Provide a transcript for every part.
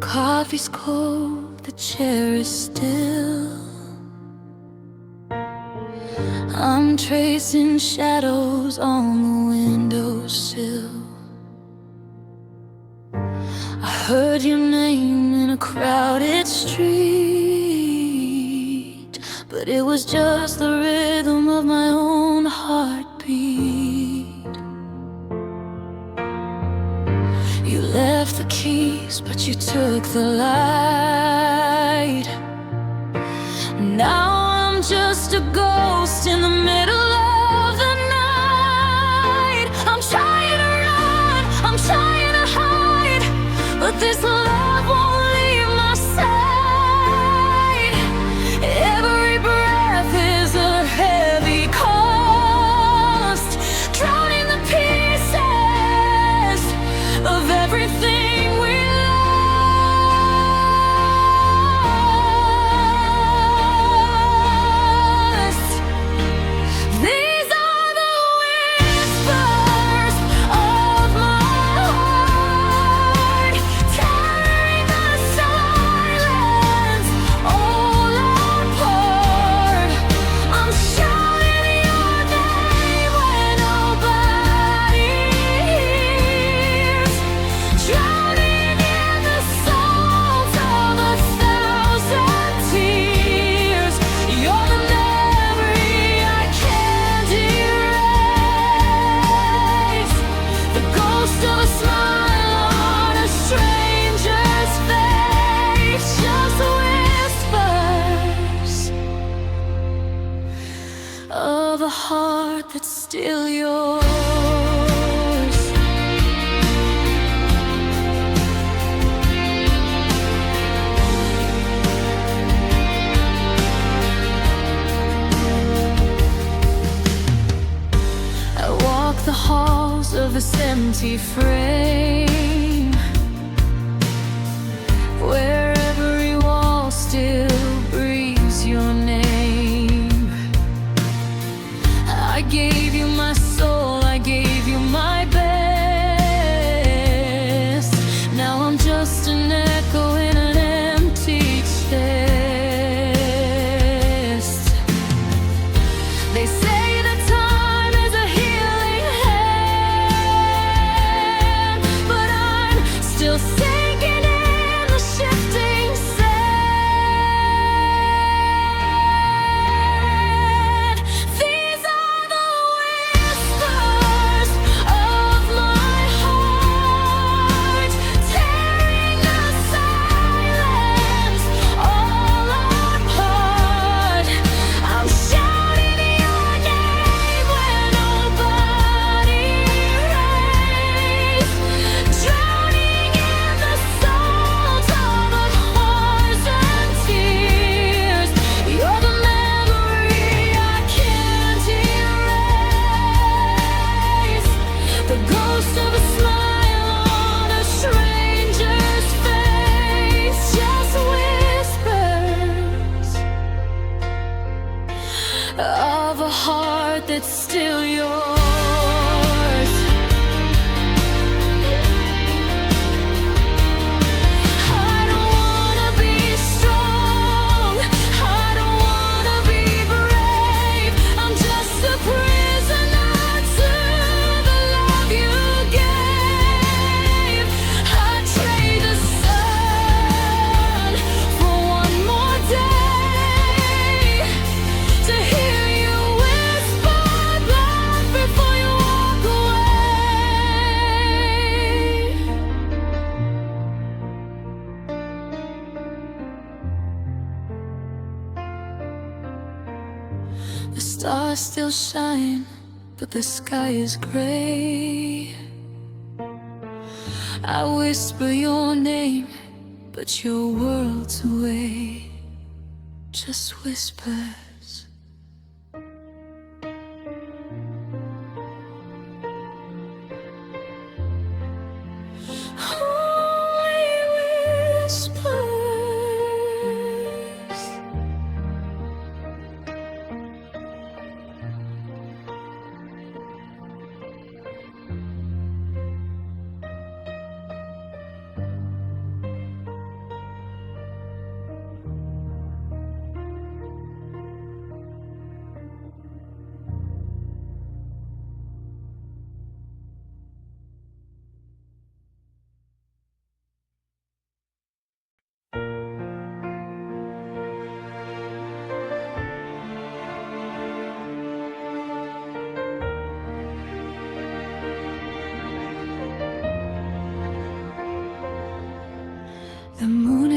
coffee's cold, the chair is still. I'm tracing shadows on the windowsill. I heard your name in a crowded street, but it was just the rhythm of my own heartbeat. You left the keys, but you took the light. Now I'm just a ghost in the middle of the night. I'm trying to run, I'm trying to hide, but this love won't leave my side. Every breath is a heavy cost, drowning the pieces of everything we lost. These are the whispers of my heart, tearing the silence all apart. I'm shouting your name when nobody hears, drowning in the salt of 1,000 tears. You're the memory I can't erase, the ghost of a smile on a stranger's face, just whispers of a heart that's still yours. I walk the halls of this empty frame, where every wall still breathes your name. I gave you my soul, I gave you my best. Now I'm just an echo in an empty chest. They say that time is a healing hand, but I'm still sinking in the shifting sand. These are the whispers of my heart, tearing the silence all apart. I'm shouting your name when nobody hears, drowning in the salt of 1,000 tears. You're the memory I can't erase, the ghost of a smile on a stranger's face, just whispers of a heart that's still yours. I don't wanna be strong, I don't wanna be brave. I'm just a prisoner to the love you gave. I'd trade the sun for one more day, to hear you whisper back before you walk away. The stars still shine, but the sky is gray. I whisper your name, but you're worlds away. Just whispers. Only whispers.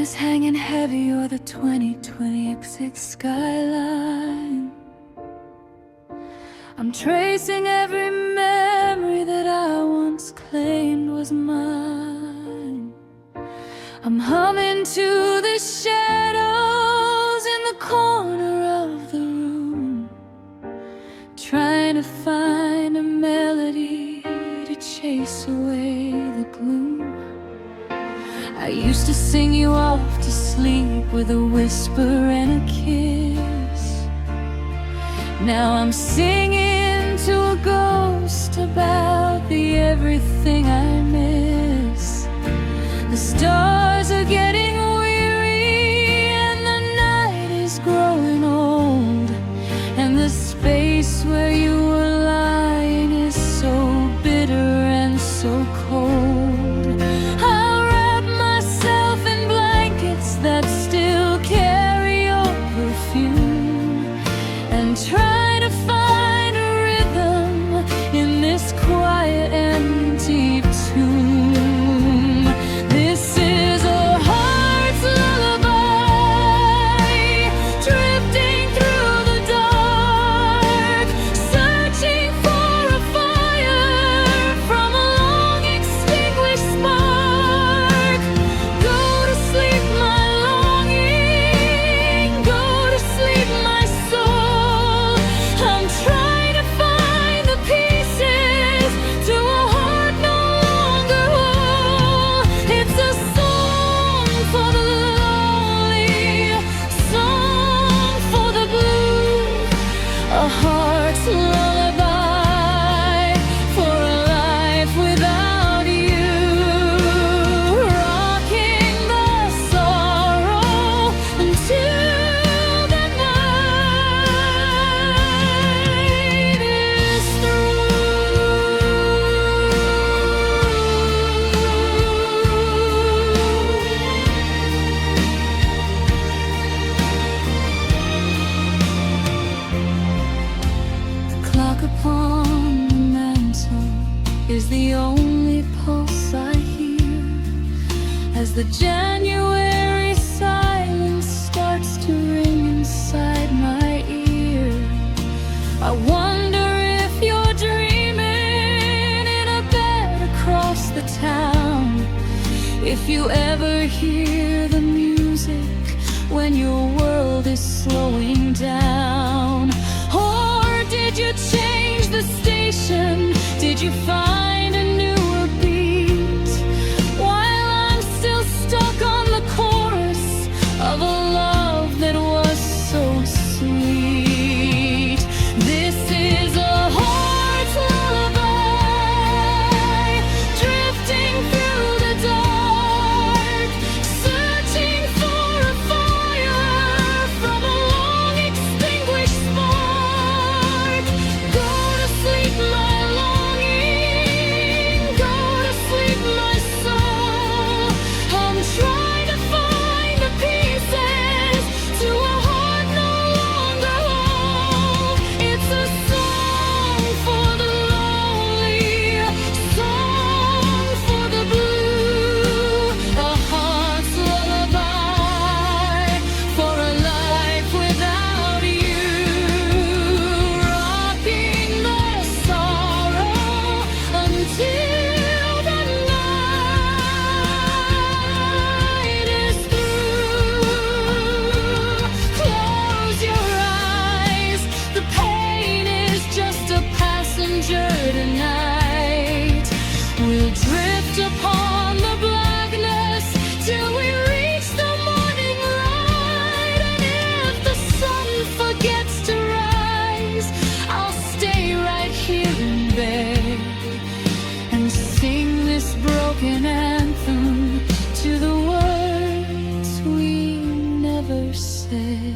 is hanging heavy o'er the 2020 exit skyline. I'm tracing every memory that I once claimed was mine. I'm humming to the shadows in the corner of the room, trying to find a melody to chase away the gloom. I used to sing you off to sleep with a whisper and a kiss. Now I'm singing to a ghost about the everything I miss. The stars are getting weary and the night is growing old, and the space where you were lying is so bitter and so cold. I'll wrap myself in blankets that still carry your perfume and try to find a rhythm in this quiet empty tomb. This is a heart's lullaby, drifting through the dark, searching for a fire from a long extinguished spark. Go to sleep, my longing, go to sleep, my soul. I'm trying to find the pieces to a heart no longer whole. It's a song for the lonely, song for the blue, a heart's lullaby for a life without you, rocking the sorrow until the night is through. The clock upon the mantle is the only pulse I hear as the January silence starts to ring inside my ear. I wonder if you're dreaming in a bed across the town, if you ever hear the music when your world is slowing down. Or did you change the station? Did you find a newer beat? While I'm still stuck on the chorus of a love that was so sweet. This is a heart's lullaby, drifting through the dark, searching for a fire from a long extinguished spark. Go to sleep, my longing, go to sleep, my soul. I'm trying to find the pieces to a heart no longer whole. It's a song for the lonely, song for the blue, a heart's lullaby for a life without you, rocking the sorrow until the night is through. Close your eyes, the pain is just a passenger tonight. We'll drift upon the blackness till we reach the morning light. And if the sun forgets to rise, I'll stay right here in bed and sing this broken anthem to the words we never said.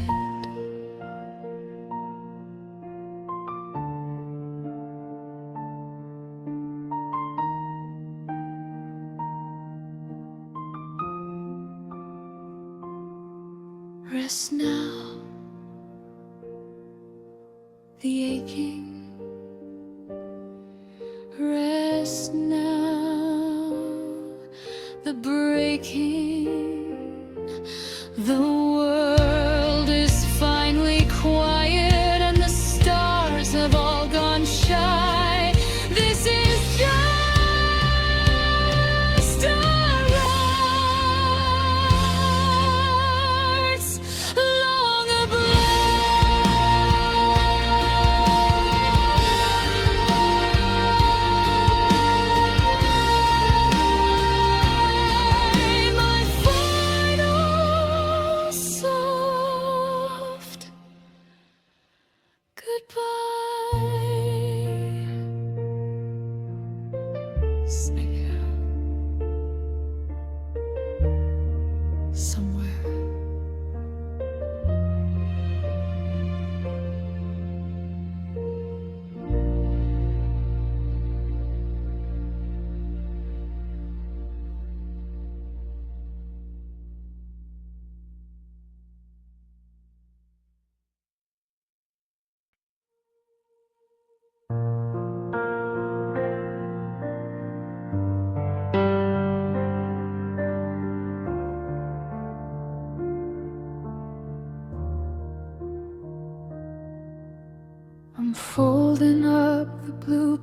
Rest now, the aching. Rest now, the breaking.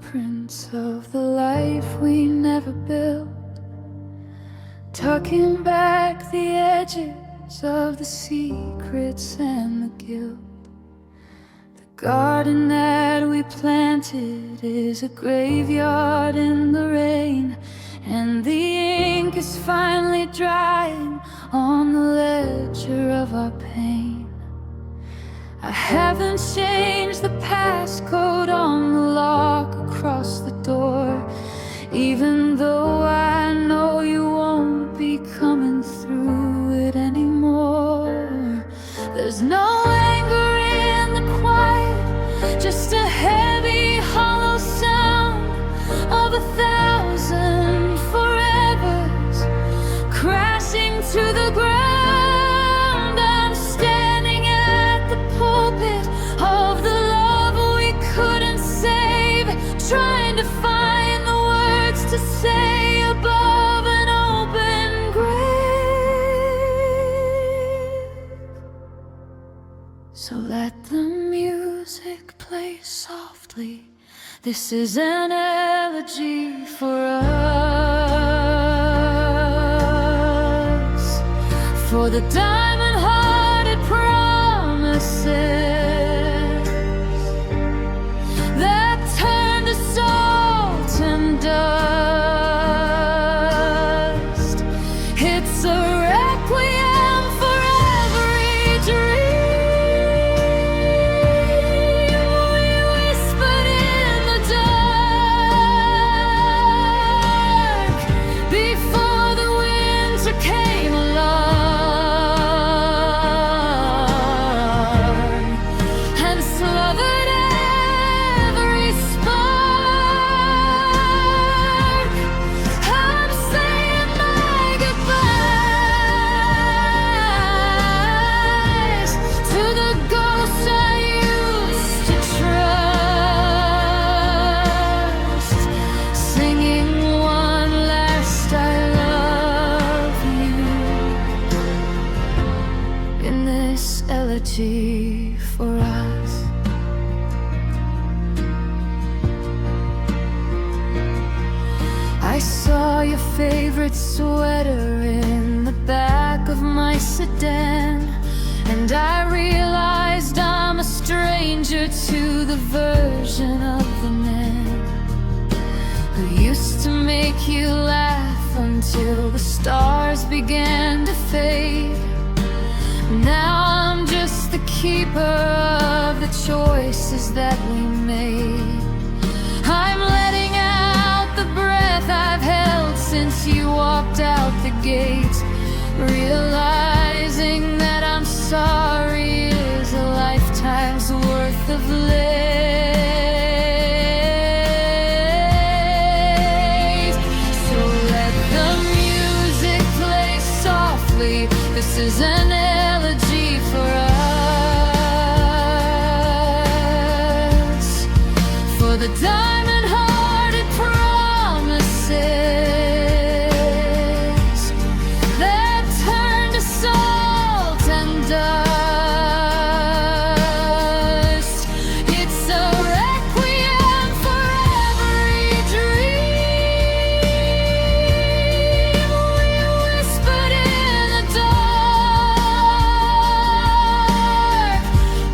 footprints of the life we never built, tucking back the edges of the secrets and the guilt. The garden that we planted is a graveyard in the rain, and the ink is finally drying on the ledger of our pain. I haven't changed the passcode on the lock across the door, even though I know you won't be coming through it anymore. There's no anger in the quiet, just a heavy, hollow sound of 1,000 forevers crashing to the ground. I'm standing at the pulpit of the love we couldn't save, trying to find the words to say above an open grave. So let the music play softly. This is an elegy for us, for the diamond-hearted promises that turn to salt and dust. It's a requiem for every dream we whispered in the dark before the winter came along and smothered every spark. I'm saying my goodbyes to the ghosts I used to trust, singing one last I love you in this elegy for us. I saw your favorite sweater in the back of my sedan, and I realized I'm a stranger to the version of the man who used to make you laugh until the stars began to fade. Now I'm just the keeper of the choices that we made. I'm letting out the breath I've held since you walked out the gate, realizing that I'm sorry is a lifetime's worth of late. So let the music play softly. This is an elegy for us, for the diamond-hearted promises that turn to salt and dust. It's a requiem for every dream we whispered in the dark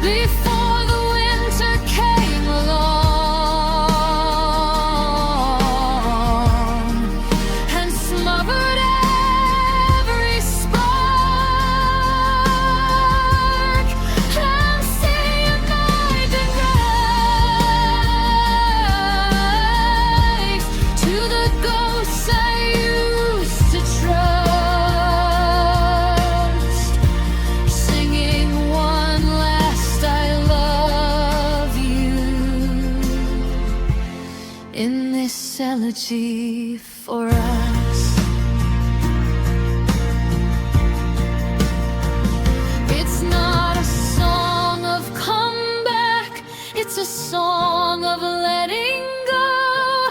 before the winter came along and smothered every spark. I'm saying my goodbyes to the ghosts I used to trust, singing one last I love you in this elegy for us. It's not a song of comeback, it's a song of letting go,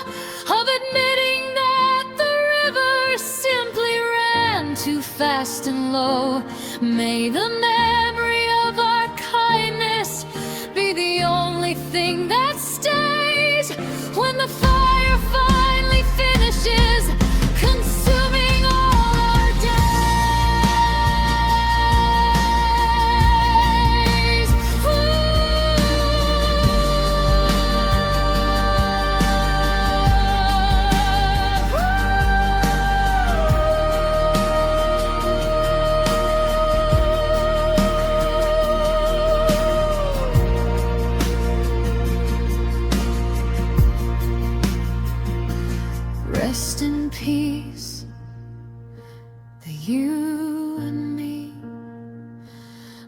of admitting that the river simply ran too fast and low. May the memory of our kindness be the only thing that stays. when the fire finally finishes, consuming all our days. Rest in peace, the you and me.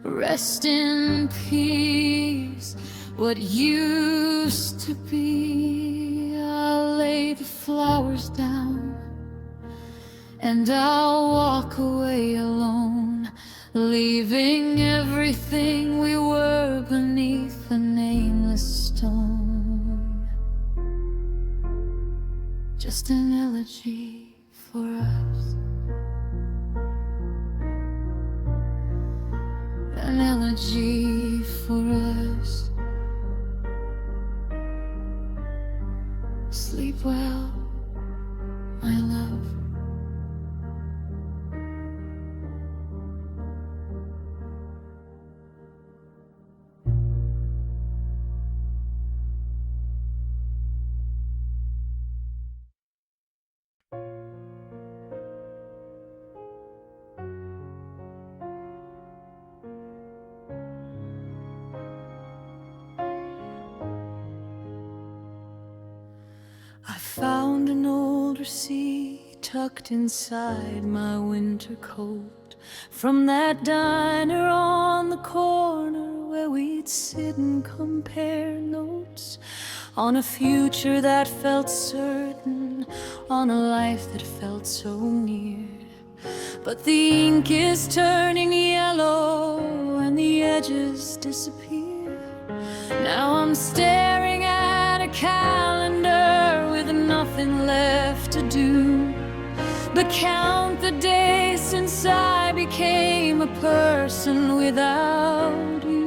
Rest in peace, what used to be. I'll lay the flowers down, and I'll walk away alone, leaving everything we were beneath a nameless stone. Just an elegy for us, an elegy for us. Sleep well, my love. I found an old receipt tucked inside my winter coat, from that diner on the corner where we'd sit and compare notes on a future that felt certain, on a life that felt so near. But the ink is turning yellow and the edges disappear. Now I'm staring at a calendar with nothing left to do but count the days since I became a person without you.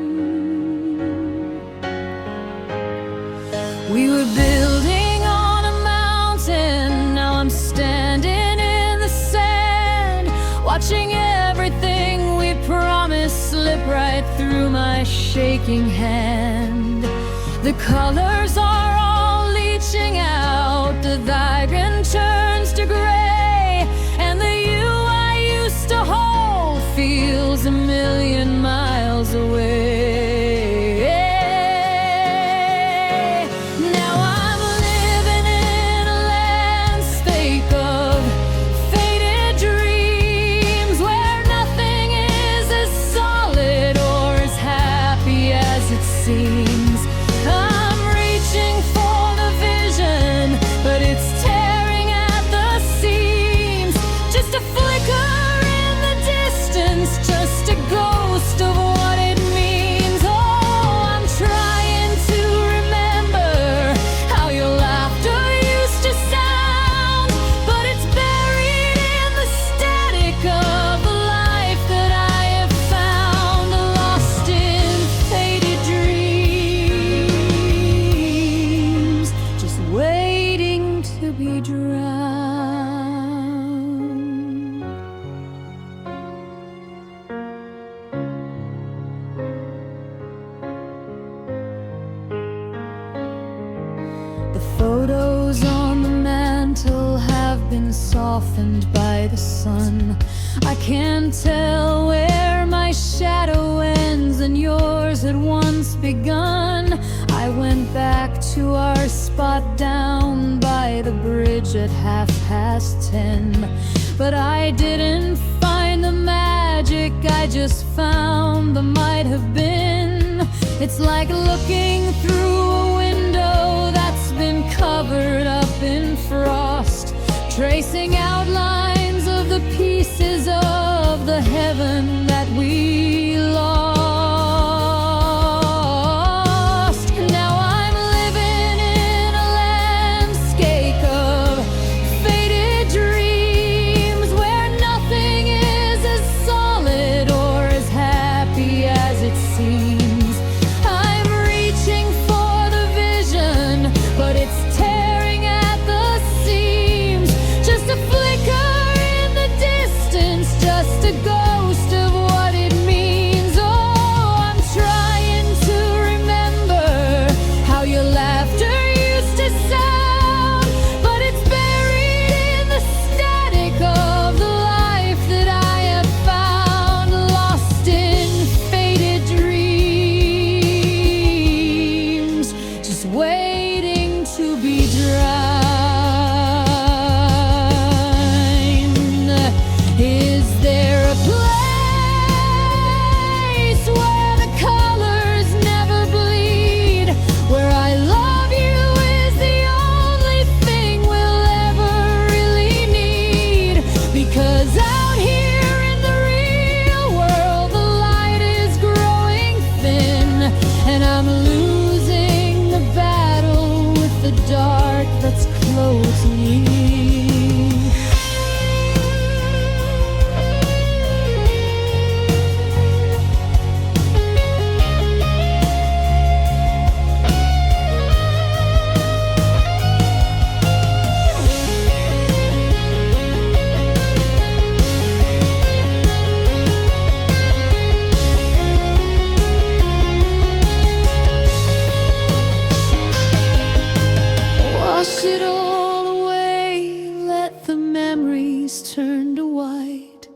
We were building on a mountain, now I'm standing in the sand, watching everything we promised slip right through my shaking hand. The colors are all leaching out, the vibrant turns to gray, and the you I used to hold feels a million miles away. Now I'm living in a landscape of faded dreams, where nothing is as solid or as happy as it seems. I'm reaching for the vision, but it's tearing at the seams. Just a flicker in the distance, just a ghost of what it means. Oh, I'm trying to remember how your laughter used to sound, but it's buried in the static of the life that I have found, lost in faded dreams, just waiting to be drowned. The photos on the mantle have been softened by the sun. I can't tell where my shadow ends and yours had once begun. I went back to our spot down by the bridge at 10:30, but I didn't find the magic, I just found the might have been. It's like looking through a window that's been covered up in frost, tracing outlines of the pieces of the heaven that we lost. Now I'm living in a landscape of faded dreams, where nothing is as solid or as happy as it seems. I'm reaching for the vision, but it's to be drowned. Is there a place where the colors never bleed, where I love you is the only thing we'll ever really need? Because out here in the real world, the light is growing thin, and I'm losing the battle with the dark that's closing in. Wash it all away, let the memories turn to white.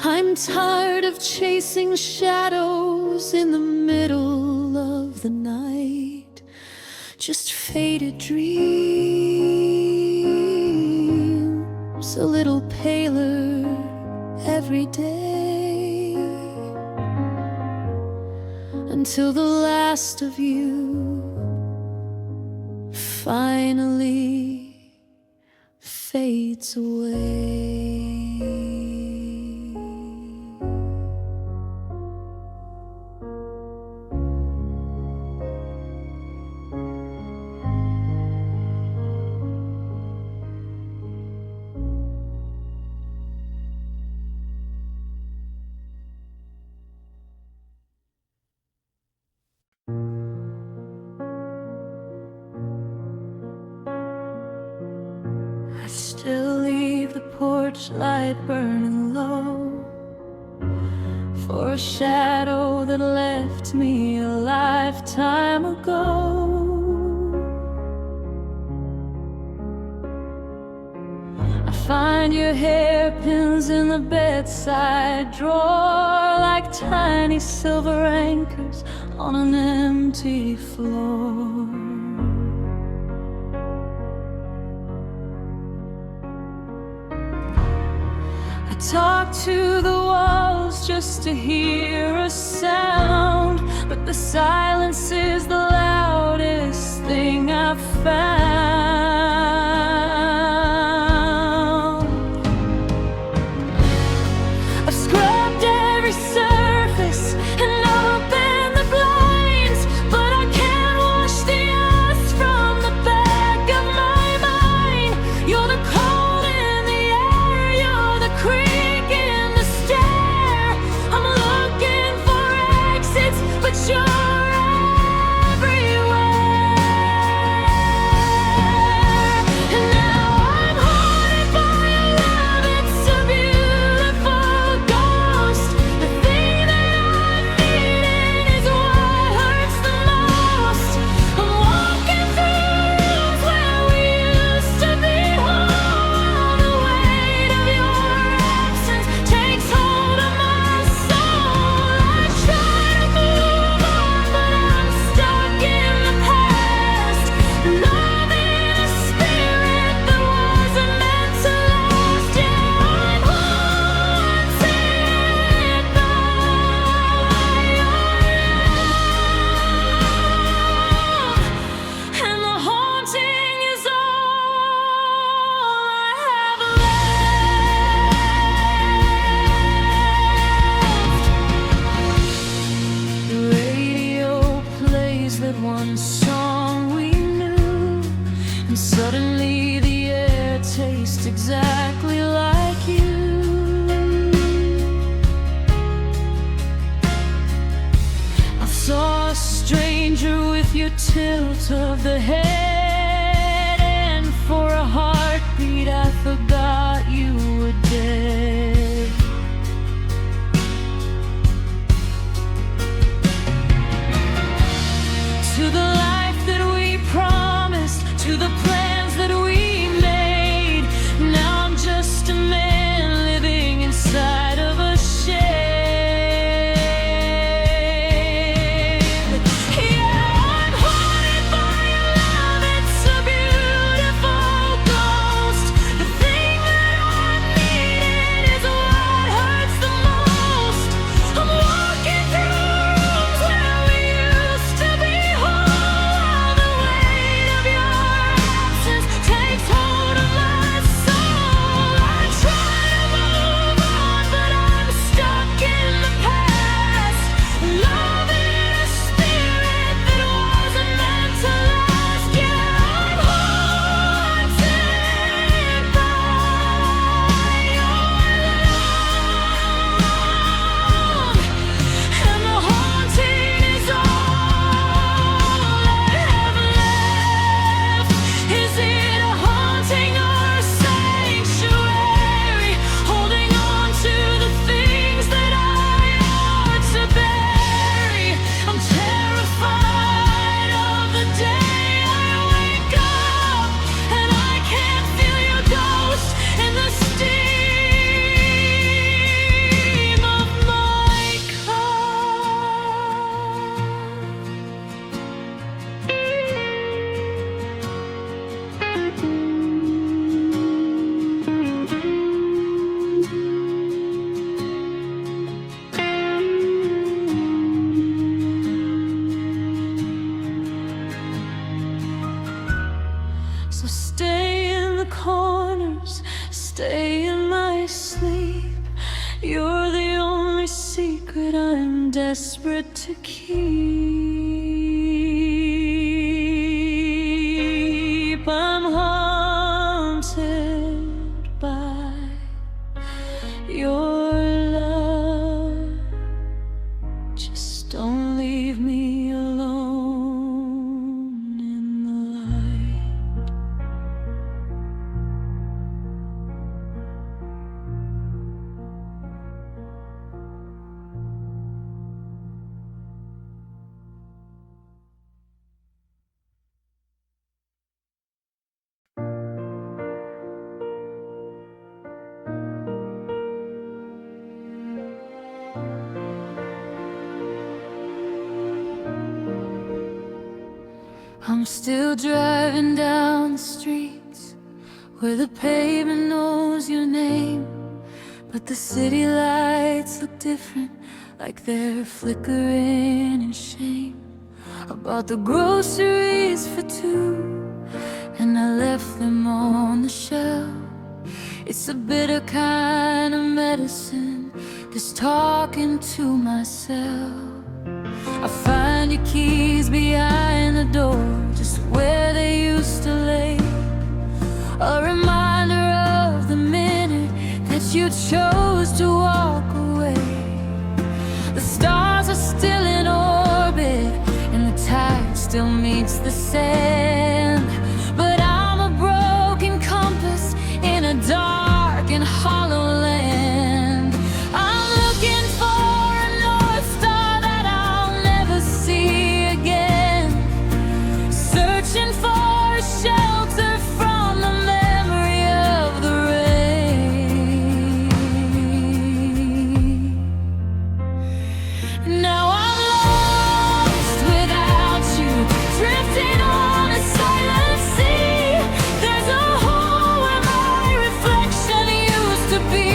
I'm tired of chasing shadows in the middle of the night. Just faded dreams, a little paler every day, until the last of you finally fades away. I still leave the porch light burning low for a shadow that left me a lifetime ago. I find your hairpins in the bedside drawer like tiny silver anchors on an empty floor. Talk to the walls just to hear a sound, but the silence is the loudest thing I've found. I've scrubbed every surface and opened the blinds, but I can't wash the ice from the back of my mind. You're the cold in the air, you're the creak in the stair. I'm looking for exits, but you're everywhere. And now I'm haunted by your love, it's a beautiful ghost. The thing that I'm needing is what hurts the most. I'm walking through rooms where we used to be home. The weight of your absence takes hold of my soul. I try to move on, but I'm stuck in the past. Loving a spirit that wasn't meant to last. Yeah, I'm haunted by your love, and the haunting is all I have left. The radio plays that one song we knew, and suddenly the air tastes exactly like you. I saw a stranger with your tilt of the head, and for a heartbeat I forgot you were dead. To the life that we promised, to the plans that we made. Now I'm just a man living inside of a shade. Yeah, I'm haunted by your love, it's a So stay in the corners, stay in my sleep. You're the only secret I'm desperate to keep. I'm haunted by your love. Just don't leave me alone in the light. I'm still driving down the streets where the pavement knows your name, but the city lights look different, like they're flickering in shame. I bought the groceries for two, and I left them on the shelf. It's a bitter kind of medicine, just talking to myself. I find your keys behind the door, just where they used to lay. A reminder of the minute that you chose to walk away. The stars are still in orbit, and the tide still meets the sand. But I'm a broken compass in a dark and hollow land. I'm looking for a North Star that I'll never see again, searching for a shelter from the memory of the rain. Now I'm lost without you, drifting on a silent sea. There's a hole where my reflection used to be.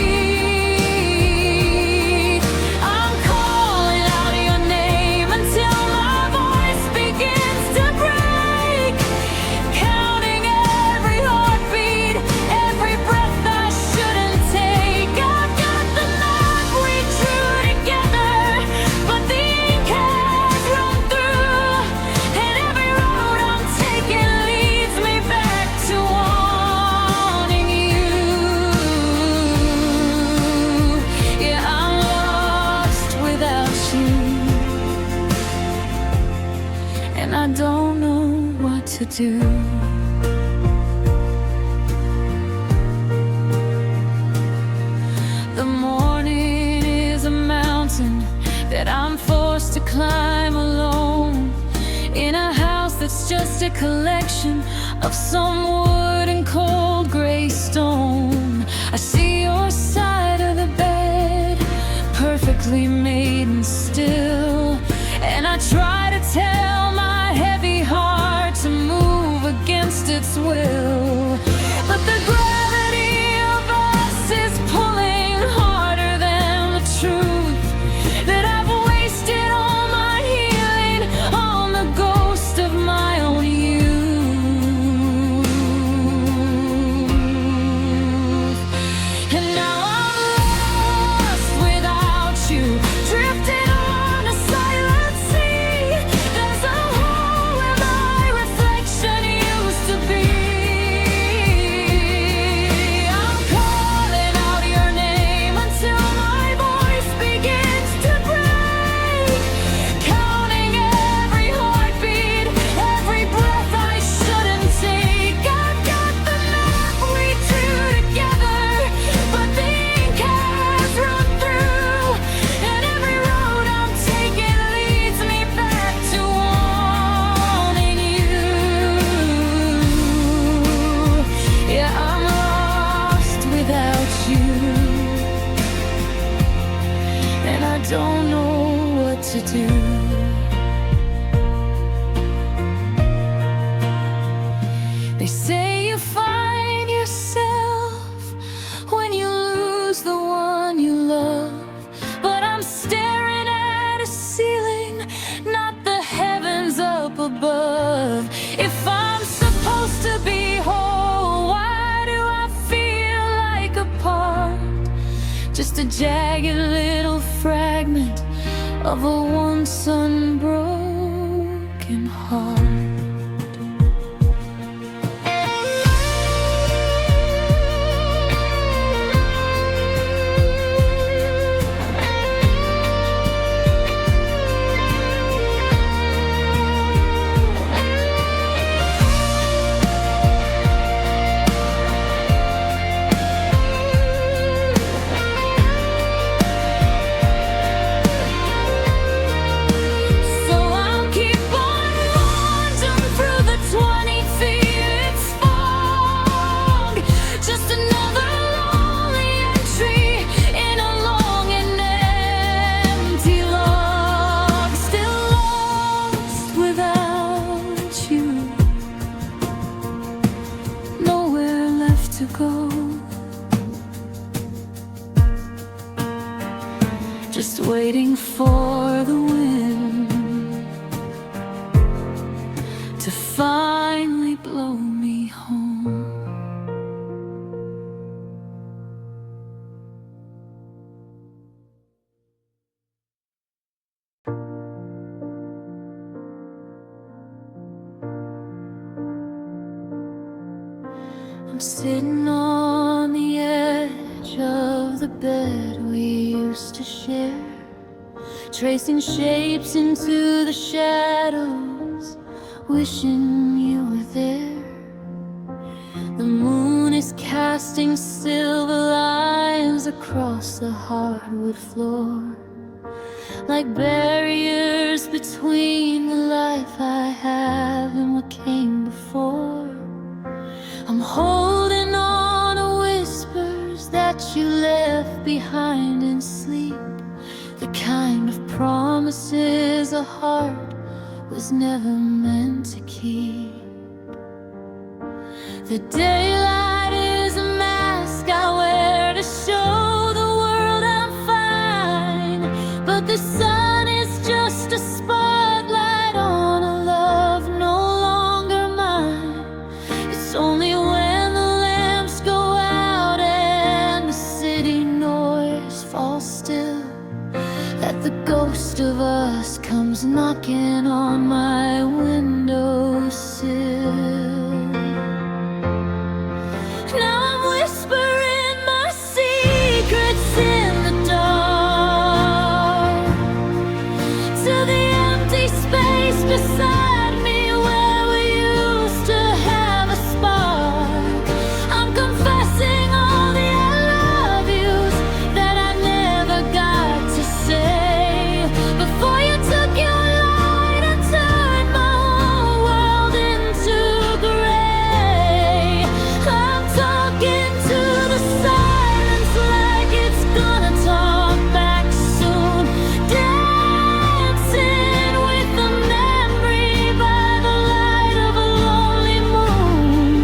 I'm calling out your name until my voice begins to break, counting every heartbeat, every breath I shouldn't take. I've got the map we drew together, but the ink has run through, and every road I'm taking leads me back to wanting you. Yeah, I'm lost without you, and I don't know what to do. The morning is a mountain that I'm forced to climb alone, in a house that's just a collection of some wood and cold gray stone. I see your side of the bed, perfectly made and still, and I try to tell my heavy heart to move against its will. But the gravity of us is pulling harder than the truth, that I've wasted all my healing on the ghost of my own youth. And now I'm lost without you, drifting on a silent sea. There's a hole where my reflection used to be. I'm calling out your name until my voice begins to break, counting every heartbeat, every breath I shouldn't take. I've got the map we drew together, but the ink has run through, and every road I'm taking leads me back to wanting you. Yeah, I'm lost without you, and I don't know what to do. They say you find yourself when you lose the one you love, but I'm staring at a ceiling, not the heavens up above. If I'm supposed to be jagged little fragment of a once unbroken heart. Just waiting for the wind to finally blow me home. I'm sitting on the edge of the bed we used to share, tracing shapes into the shadows, wishing you were there. The moon is casting silver lines across the hardwood floor, like barriers between the life I have and what came before. I'm holding on to whispers that you left behind in sleep, the kind of promises a heart was never meant to keep. The daylight is a mask I wear to show the world I'm fine, but the sun is just a spotlight on a love no longer mine. It's only when the lamps go out and the city noise falls still that the ghost of us comes knocking on my windowsill. Now I'm whispering my secrets in the dark to the empty space beside me where we used to have a spark. I'm confessing all the I love yous that I never got to say before you took your light and turned my whole world into gray. I'm talking to the silence like it's gonna talk back soon, dancing with the memory by the light of a lonely moon.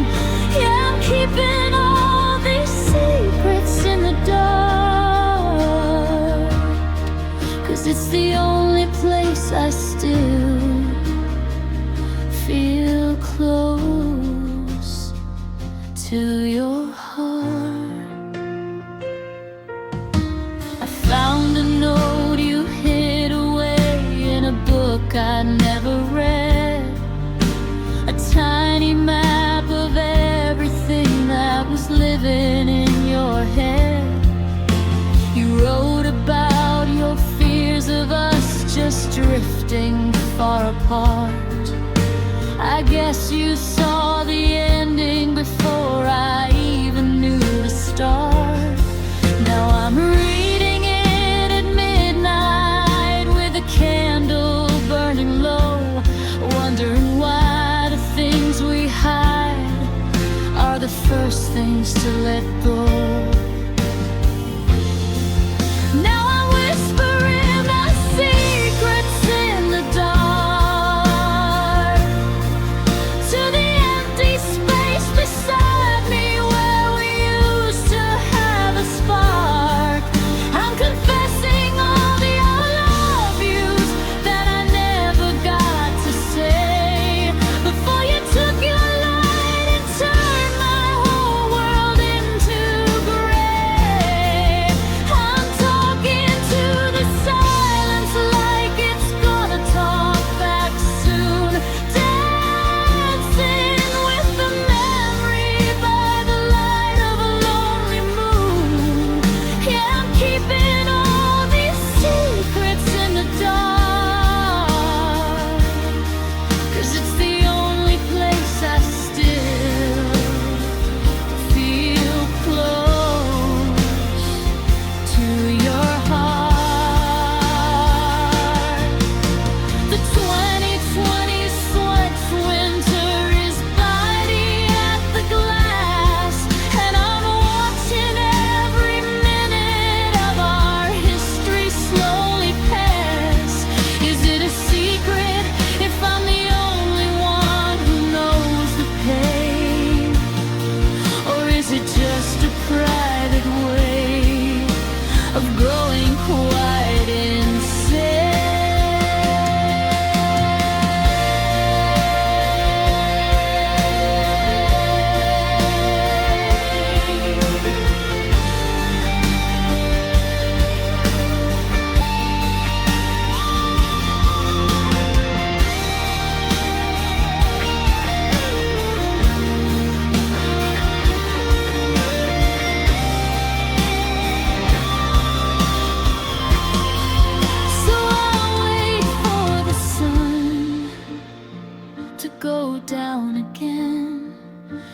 Yeah, I'm keeping all these secrets in the dark, 'cause it's the only place I still feel close to your heart. I found a note you hid away in a book I'd never read, a tiny map of everything that was living in your head. You wrote about your fears of us just drifting far apart. I guess you saw the ending before I even knew the start. Now I'm reading it at midnight with a candle burning low, wondering why the things we hide are the first things to let go. Now I'm whispering my secrets in the dark to the empty space beside me where we used to have a spark. I'm confessing all the I love yous that I never got to say before you took your light and turned my whole world into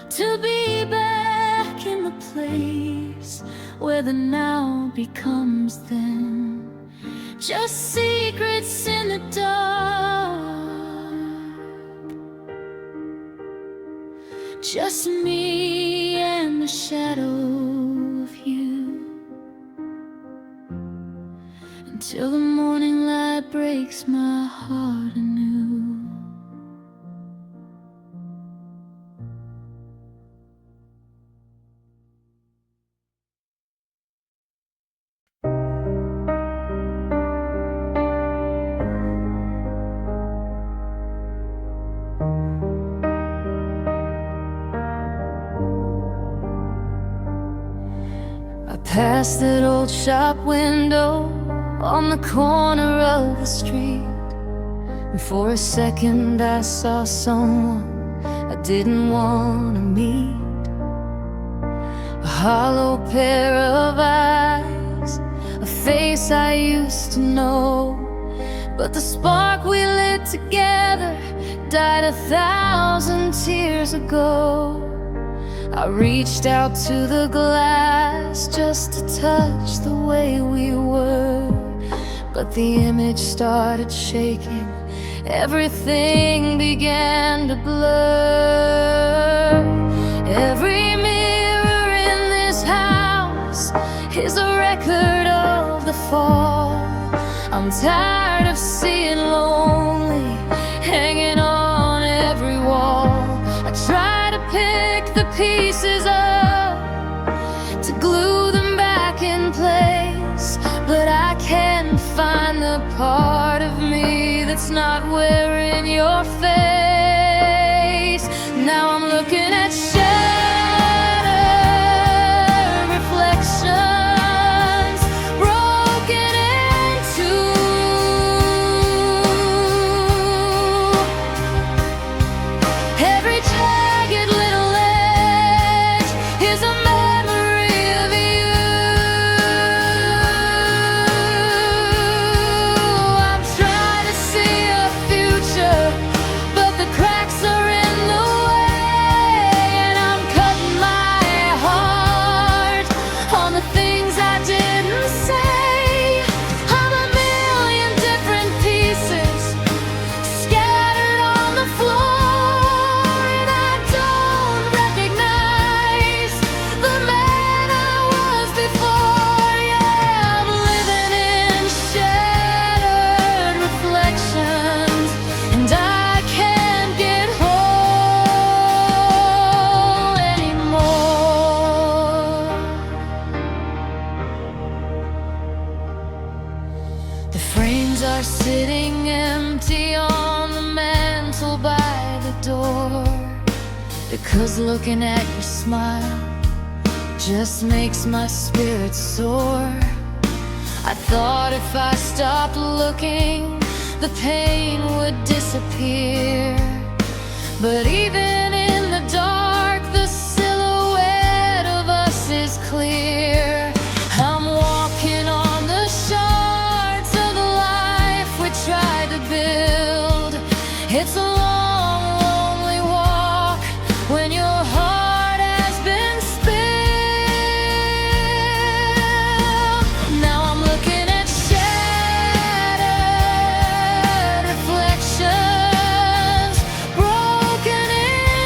to be back in the place where the now becomes then. Just secrets in the dark, just me and the shadow of you, until the morning light breaks my heart anew. Past that old shop window on the corner of the street, and for a second I saw someone I didn't want to meet. A hollow pair of eyes, a face I used to know, but the spark we lit together died 1,000 tears ago. I reached out to the glass just to touch the way we were, but the image started shaking, everything began to blur. Every mirror in this house is a record of the fall. I'm tired of seeing lonely hanging on every wall. I try to pick the pieces up to glue them back in place, but I can't find the part of me that's not wearing your face. Now I'm looking at shattered reflections, broken in two. Every jagged little edge is a memory of you. I'm trying to see a future, but the cracks are in the way, and I'm cutting my heart on the things I didn't say. I'm a million different pieces scattered on the floor, and I don't recognize the man I was before. Yeah, I'm living in shattered reflections, and I can't get whole anymore. The frames are sitting empty on the mantle by the door, because looking at your smile just makes my spirit soar. I thought if I stopped looking, the pain would disappear, but even in the dark, the silhouette of us is clear. I'm walking on the shards of the life we tried to build. It's a long, lonely walk when your heart has been spilled. Now I'm looking at shattered reflections, broken in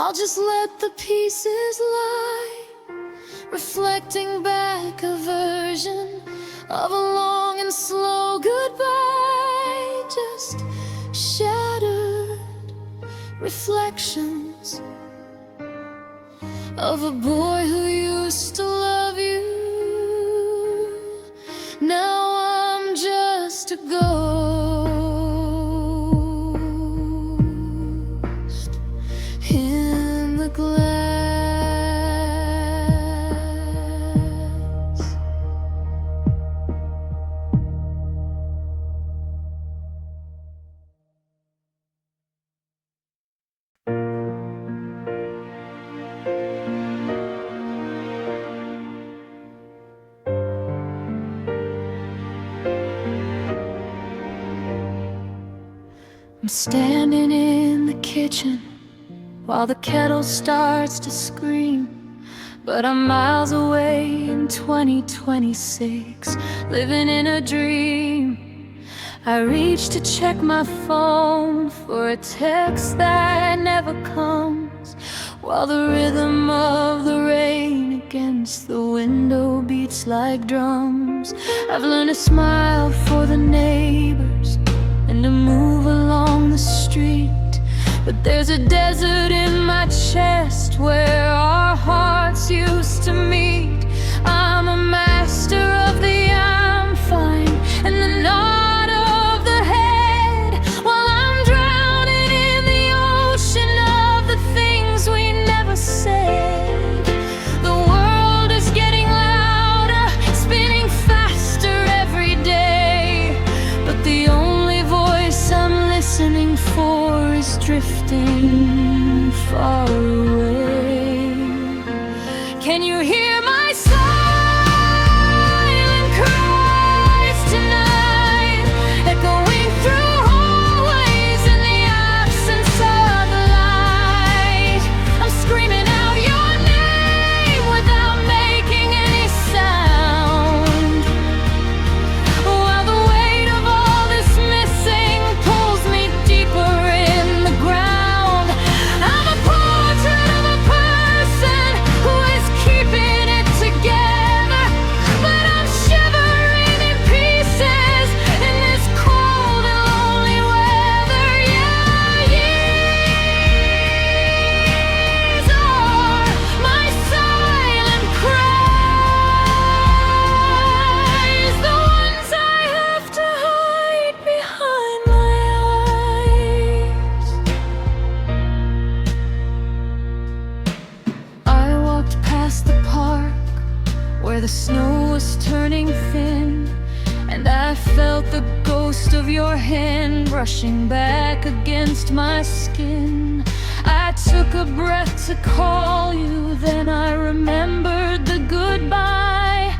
I'll just let the pieces lie, reflecting back a version of a long and slow goodbye. Just shattered reflections of a boy who used to love you. Now I'm just a ghost in the glass. I'm standing in the kitchen while the kettle starts to scream, but I'm miles away in 2026, living in a dream. I reach to check my phone for a text that never comes, while the rhythm of the rain against the window beats like drums. I've learned to smile for the neighbors and to move along the street, but there's a desert in my chest where our hearts used to meet. I'm a master of the I'm fine and the nod of the head, while I'm drowning in the ocean of the things we never said. The world is getting louder, spinning faster every day, but the only voice I'm listening for is drifting far away. Can you hear my silent cries tonight, echoing through hallways in the absence of the light? I'm screaming out your name without making any sound, while the weight of all this missing pulls me deeper in the ground. I'm a portrait of a person who is keeping it together, but I'm shivering in pieces in this cold and lonely weather. Yeah, these are my silent cries, the ones I have to hide behind my eyes. I walked past the park where the snow was turning thin, and I felt the ghost of your hand brushing back against my skin. I took a breath to call you, then I remembered the goodbye,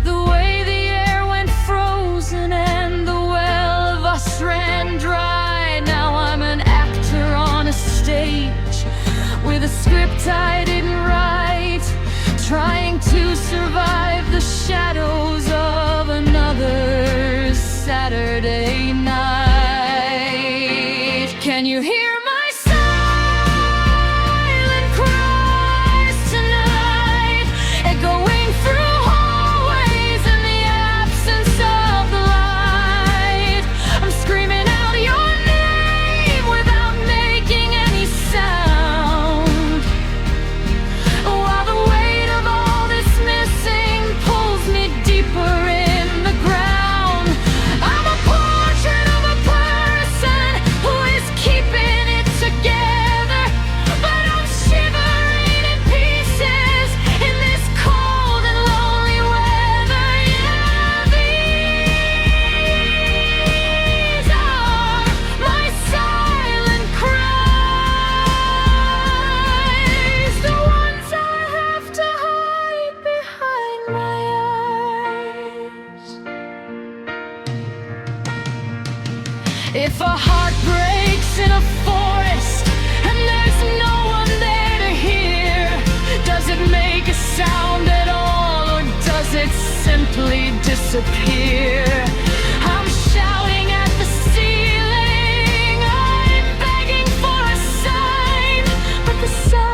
the way the air went frozen and the well of us ran dry. Now I'm an actor on a stage with a script I didn't write, trying to survive the shadows of another Saturday night. Can you hear my silent cries tonight, echoing through hallways in the absence of the light? I'm screaming out your name without making any sound, while the weight of all this missing pulls me deeper in the ground. I'm a portrait of a person who is keeping it together, but I'm shivering in pieces in this cold and lonely weather. Yeah, these are my silent cries, the ones I have to hide behind my eyes. If a heart breaks in a forest and there's no one there to hear, does it make a sound at all, or does it simply disappear? I'm shouting at the ceiling, I'm begging for a sign, but the sign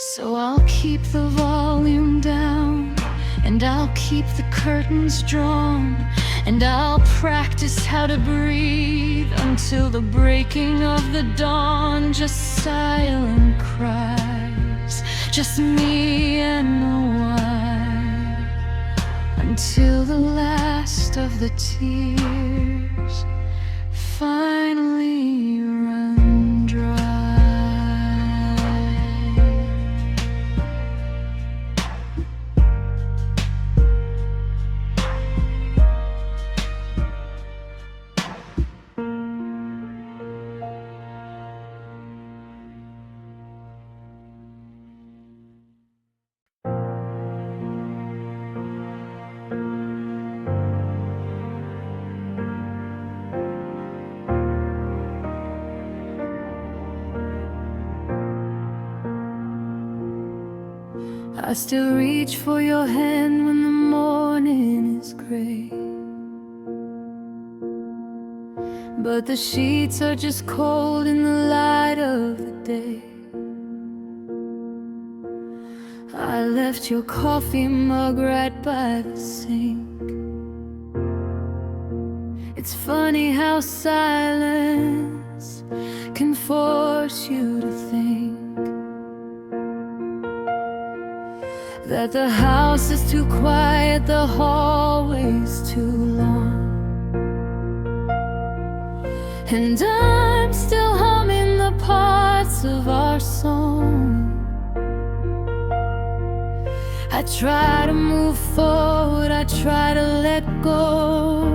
So I'll keep the volume down, and I'll keep the curtains drawn, and I'll practice how to breathe until the breaking of the dawn. Just silent cries, just me and no one, until the last of the tears finally run dry. I still reach for your hand when the morning is gray, but the sheets are just cold in the light of the day. I left your coffee mug right by the sink. It's funny how silence can force you to think that the house is too quiet, the hallway's too long, and I'm still humming the parts of our song. I try to move forward, I try to let go,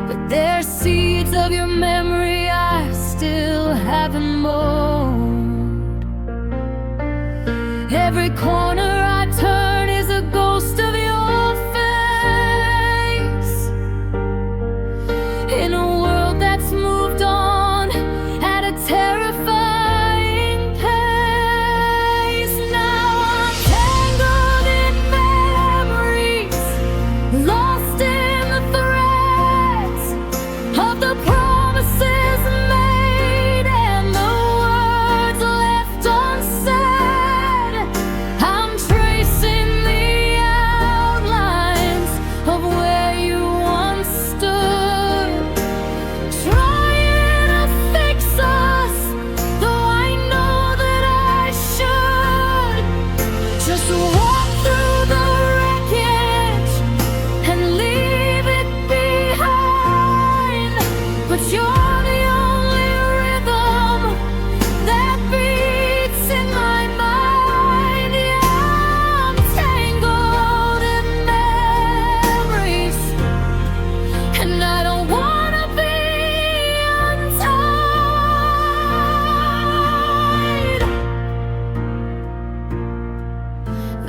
but there's seeds of your memory I still haven't mowed. Every corner I turn is a ghost of your face, in a world that's moved on at a terrifying pace. Now I'm tangled in memories, lost in the threads of the promises made and the words left unsaid.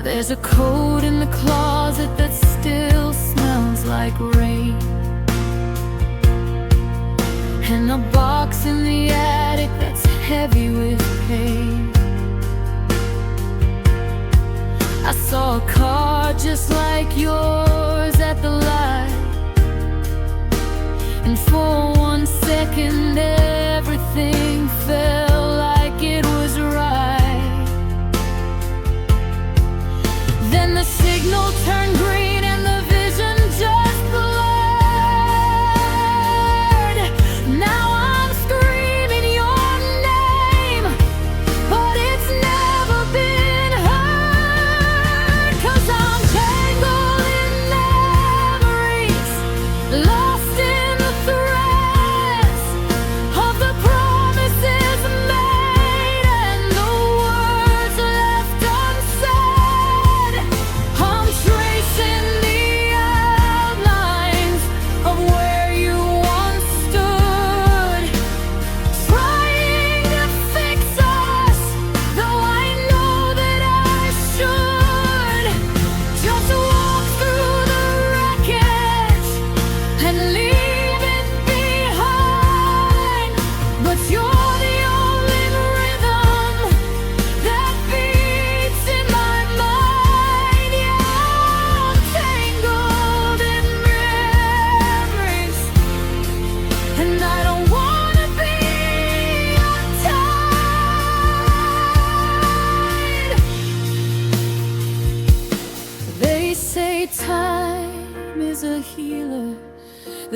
There's a coat in the closet that still smells like rain, and a box in the attic that's heavy with pain. I saw a car just like yours at the light, and for 1 second everything felt like it was right. Then the signal turned green and the vision just blurred. Now I'm screaming your name, but it's never been heard. 'Cause I'm tangled in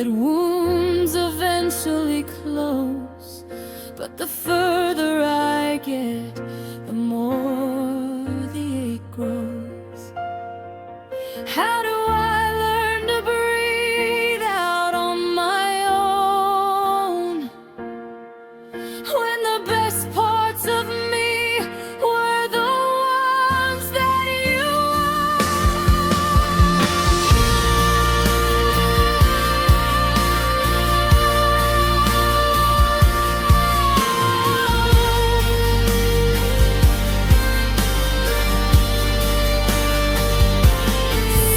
that wounds eventually close. But the further I get, the more the ache grows. How do I learn to breathe out on my own when the best parts of me were the ones that you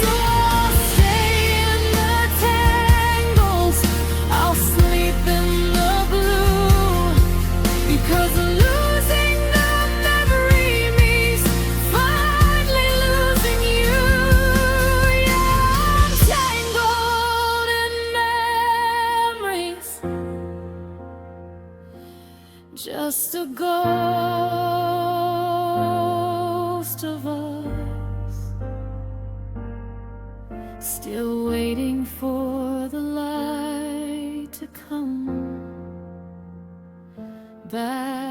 So I'll stay in the tangles, I'll sleep in the blue, because losing the memory means finally losing you. Yeah, I'm tangled in memories, just a ghost of us, still waiting for the light to come back.